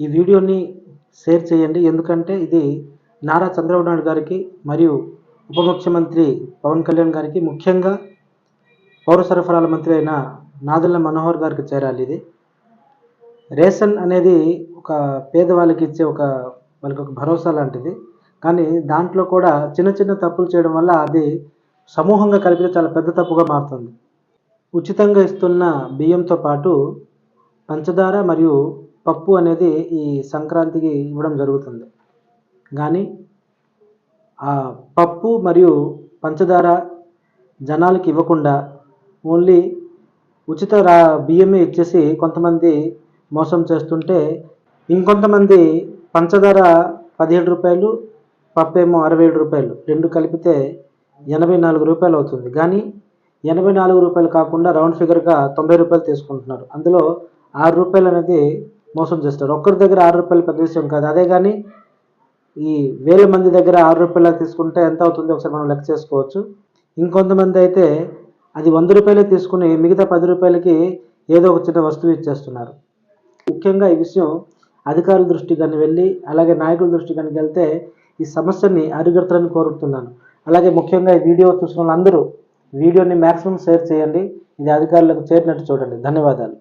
ఈ వీడియోని షేర్ చేయండి. ఎందుకంటే ఇది నారా చంద్రబాబు నాయుడు గారికి మరియు ఉప ముఖ్యమంత్రి పవన్ కళ్యాణ్ గారికి, ముఖ్యంగా పౌర సరఫరాల మంత్రి అయిన నాదెళ్ల మనోహర్ గారికి చేరాలి. ఇది రేషన్ అనేది ఒక పేదవాళ్ళకి ఇచ్చే వాళ్ళకి ఒక భరోసా లాంటిది. కానీ దాంట్లో కూడా చిన్న చిన్న తప్పులు చేయడం వల్ల అది సమూహంగా కలిపితే చాలా పెద్ద తప్పుగా మారుతుంది. ఉచితంగా ఇస్తున్న బియ్యంతో పాటు పంచదార మరియు పప్పు అనేది ఈ సంక్రాంతికి ఇవ్వడం జరుగుతుంది. కానీ ఆ పప్పు మరియు పంచదార జనాలకి ఇవ్వకుండా ఓన్లీ ఉచిత బియ్యమే ఇచ్చేసి కొంతమంది మోసం చేస్తుంటే, ఇంకొంతమంది పంచదార 17 రూపాయలు, పప్పేమో 67 రూపాయలు, రెండు కలిపితే 84 రూపాయలు అవుతుంది. కానీ 84 రూపాయలు కాకుండా రౌండ్ ఫిగర్గా 90 రూపాయలు తీసుకుంటున్నారు. అందులో 6 రూపాయలు అనేది మోసం చేస్తారు. ఒక్కరి దగ్గర 6 రూపాయలు పెద్ద విషయం కాదు. అదే కానీ ఈ వేల మంది దగ్గర 6 రూపాయలు తీసుకుంటే ఎంత అవుతుంది ఒకసారి మనం లెక్క చేసుకోవచ్చు. ఇంకొంతమంది అయితే అది 100 రూపాయలే తీసుకుని మిగతా 10 రూపాయలకి ఏదో ఒక చిన్న వస్తువు ఇచ్చేస్తున్నారు. ముఖ్యంగా ఈ విషయం అధికారుల దృష్టికి కానీ వెళ్ళి, అలాగే నాయకుల దృష్టికి కానీ వెళ్తే ఈ సమస్యని అరికడతారని కోరుతున్నాను. అలాగే ముఖ్యంగా ఈ వీడియో చూసిన వాళ్ళందరూ వీడియోని మ్యాక్సిమం షేర్ చేయండి. ఇది అధికారులకు చేరినట్టు చూడండి. ధన్యవాదాలు.